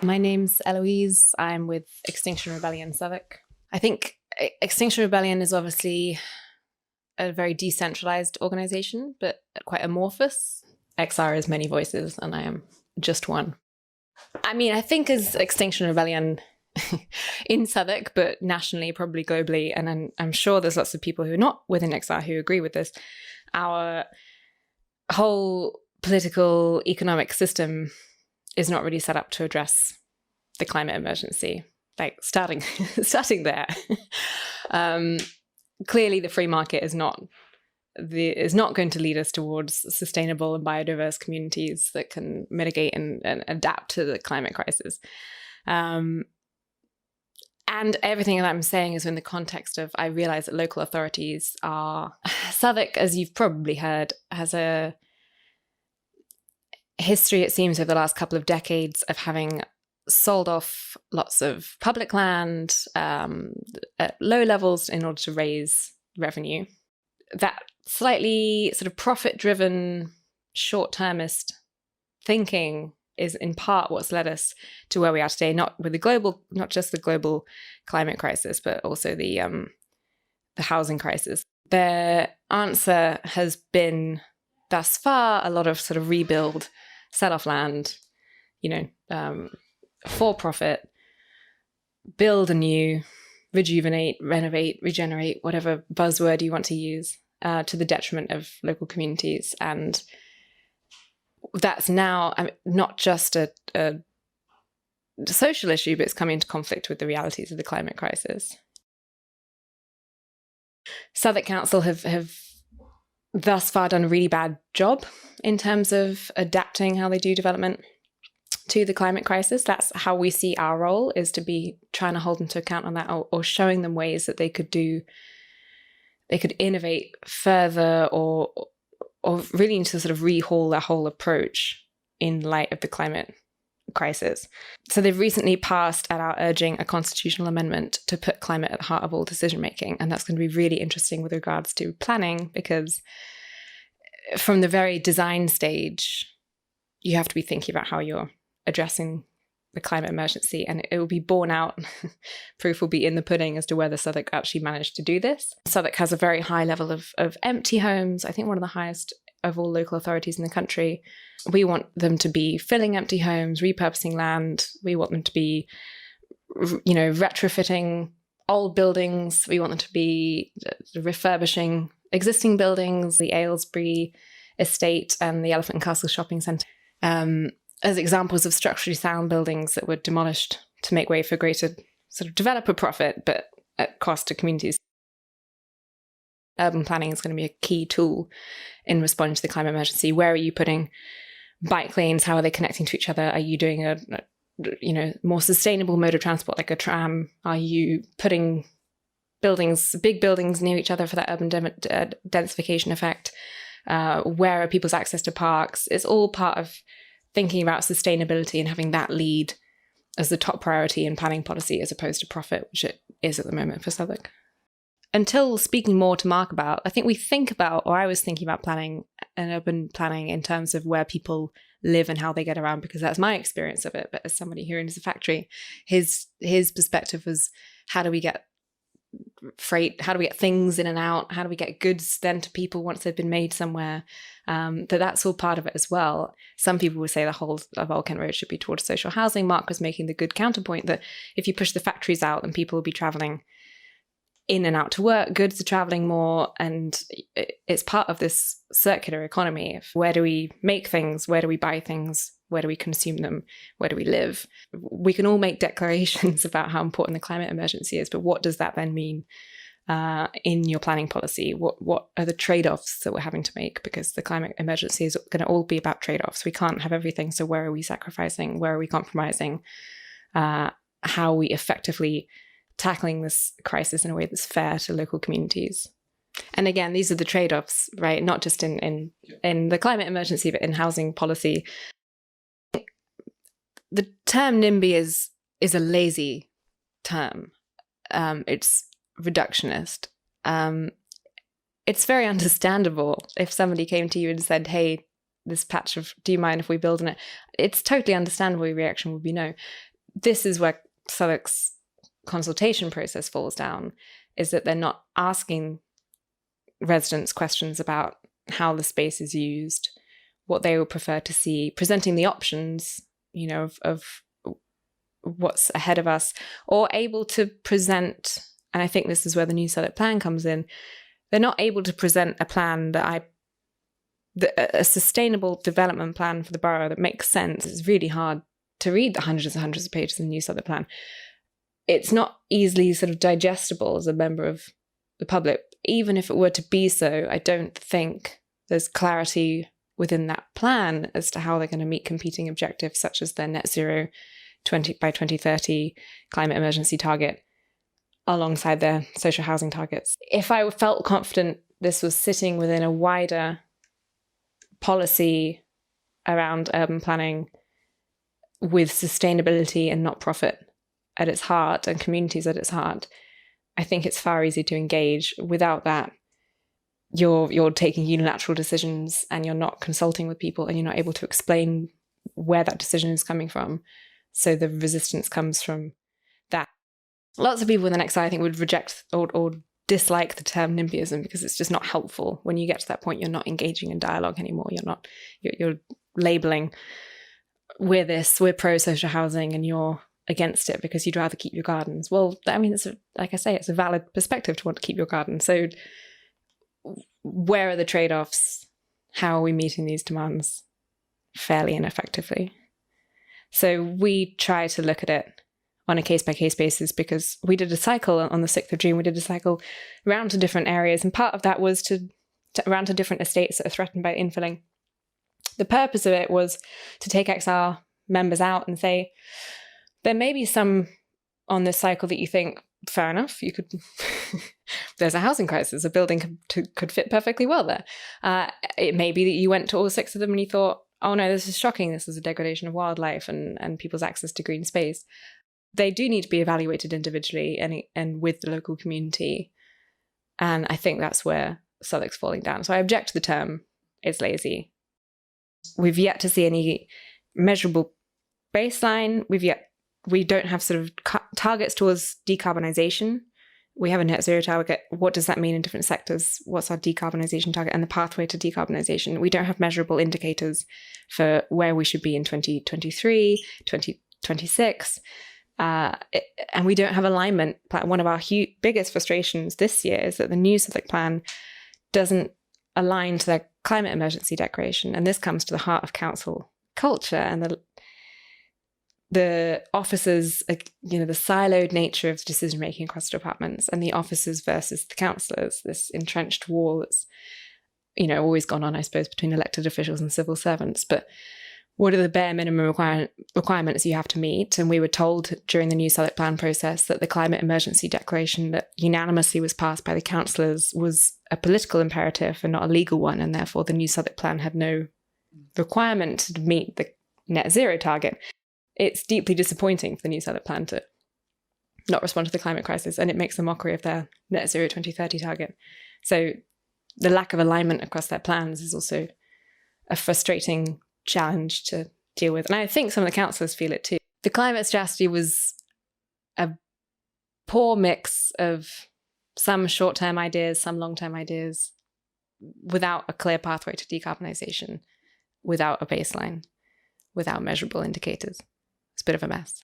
My name's Eloise. I'm with Extinction Rebellion Southwark. I think Extinction Rebellion is obviously a very decentralized organization, but quite amorphous. XR is many voices, and I am just one. I mean, I think as Extinction Rebellion in Southwark, but nationally, probably globally, and I'm sure there's lots of people who are not within XR who agree with this, our whole political economic system is not really set up to address the climate emergency. Like starting there. Clearly, the free market is not going to lead us towards sustainable and biodiverse communities that can mitigate and adapt to the climate crisis. And everything that I'm saying is in the context of, I realize that local authorities are, Southwark, as you've probably heard, has a history, it seems, over the last couple of decades of having sold off lots of public land at low levels in order to raise revenue. That slightly sort of profit-driven, short-termist thinking is in part what's led us to where we are today, not just the global climate crisis, but also the housing crisis. Their answer has been, thus far, a lot of sort of rebuild, sell off land, for profit, build anew, rejuvenate, renovate, regenerate, whatever buzzword you want to use, to the detriment of local communities. And that's now not just a social issue, but it's coming into conflict with the realities of the climate crisis. Southwark Council have thus far done a really bad job in terms of adapting how they do development to the climate crisis. That's how we see our role, is to be trying to hold them to account on that, or showing them ways that they could innovate further, or really need to sort of rehaul their whole approach in light of the climate crisis. So they've recently passed, at our urging, a constitutional amendment to put climate at the heart of all decision making. And that's going to be really interesting with regards to planning, because from the very design stage, you have to be thinking about how you're addressing the climate emergency, and it will be borne out. Proof will be in the pudding as to whether Southwark actually managed to do this. Southwark has a very high level of empty homes, I think one of the highest of all local authorities in the country. We want them to be filling empty homes, repurposing land. We want them to be, retrofitting old buildings. We want them to be refurbishing existing buildings, the Aylesbury estate and the Elephant and Castle shopping centre, as examples of structurally sound buildings that were demolished to make way for greater sort of developer profit, but at cost to communities. Urban planning is going to be a key tool in responding to the climate emergency. Where are you putting bike lanes? How are they connecting to each other? Are you doing a more sustainable mode of transport, like a tram? Are you putting big buildings near each other for that urban densification effect? Where are people's access to parks? It's all part of thinking about sustainability and having that lead as the top priority in planning policy, as opposed to profit, which it is at the moment for Southwark. Until speaking more to Mark about, I think we think about, or I was thinking about planning and urban planning in terms of where people live and how they get around, because that's my experience of it. But as somebody who owns a factory, his perspective was, how do we get freight? How do we get things in and out? How do we get goods then to people once they've been made somewhere? That's all part of it as well. Some people would say the whole of Old Kent Road should be towards social housing. Mark was making the good counterpoint that if you push the factories out, then people will be travelling in and out to work, goods are travelling more, and it's part of this circular economy of where do we make things, where do we buy things, where do we consume them, where do we live? We can all make declarations about how important the climate emergency is, but what does that then mean in your planning policy? What are the trade-offs that we're having to make? Because the climate emergency is going to all be about trade-offs. We can't have everything, so where are we sacrificing? Where are we compromising? How are we effectively tackling this crisis in a way that's fair to local communities? And again, these are the trade-offs, right? Not just in the climate emergency, but in housing policy. The term NIMBY is a lazy term. It's reductionist. It's very understandable if somebody came to you and said, hey, this patch of, do you mind if we build on it? It's totally understandable. Your reaction would be no. this is where Southwark's consultation process falls down, is that they're not asking residents questions about how the space is used, what they would prefer to see, presenting the options, of what's ahead of us, or able to present, and I think this is where the new Southwark plan comes in, they're not able to present a plan a sustainable development plan for the borough that makes sense. It's really hard to read the hundreds and hundreds of pages of the new Southwark plan. It's not easily sort of digestible as a member of the public. Even if it were to be so, I don't think there's clarity within that plan as to how they're going to meet competing objectives, such as their net zero by 2030 climate emergency target, alongside their social housing targets. If I felt confident this was sitting within a wider policy around urban planning with sustainability and not profit at its heart and communities at its heart, I think it's far easier to engage. Without that, you're taking unilateral decisions and you're not consulting with people and you're not able to explain where that decision is coming from. So the resistance comes from that. Lots of people in the next side, I think, would reject or dislike the term NIMBYism because it's just not helpful. When you get to that point, you're not engaging in dialogue anymore. You're labeling, we're pro-social housing and you're against it because you'd rather keep your gardens. Well, I mean, like I say, it's a valid perspective to want to keep your garden. So where are the trade-offs? How are we meeting these demands fairly and effectively? So we try to look at it on a case-by-case basis, because we did a cycle on the 6th of June. We did a cycle around to different areas, and part of that was to around to different estates that are threatened by infilling. The purpose of it was to take XR members out and say, there may be some on this cycle that you think, fair enough, you could there's a housing crisis, a building could fit perfectly well there. It may be that you went to all 6 of them and you thought, oh no, this is shocking, this is a degradation of wildlife and people's access to green space. They do need to be evaluated individually and with the local community. And I think that's where Southwark's falling down. So I object to the term, it's lazy. We've yet to see any measurable baseline. We don't have sort of targets towards decarbonisation. We have a net zero target. What does that mean in different sectors? What's our decarbonisation target and the pathway to decarbonisation? We don't have measurable indicators for where we should be in 2023, 2026. And we don't have alignment. One of our biggest frustrations this year is that the new Southwark plan doesn't align to their climate emergency declaration. And this comes to the heart of council culture and the officers, the siloed nature of decision-making across departments, and the officers versus the councillors, this entrenched war that's, always gone on, I suppose, between elected officials and civil servants. But what are the bare minimum requirements you have to meet? And we were told during the new Southwark plan process that the climate emergency declaration that unanimously was passed by the councillors was a political imperative and not a legal one, and therefore the new Southwark plan had no requirement to meet the net zero target. It's deeply disappointing for the new Southwark plan to not respond to the climate crisis, and it makes a mockery of their net zero 2030 target. So the lack of alignment across their plans is also a frustrating challenge to deal with. And I think some of the councillors feel it too. The climate strategy was a poor mix of some short-term ideas, some long-term ideas, without a clear pathway to decarbonisation, without a baseline, without measurable indicators. It's a bit of a mess.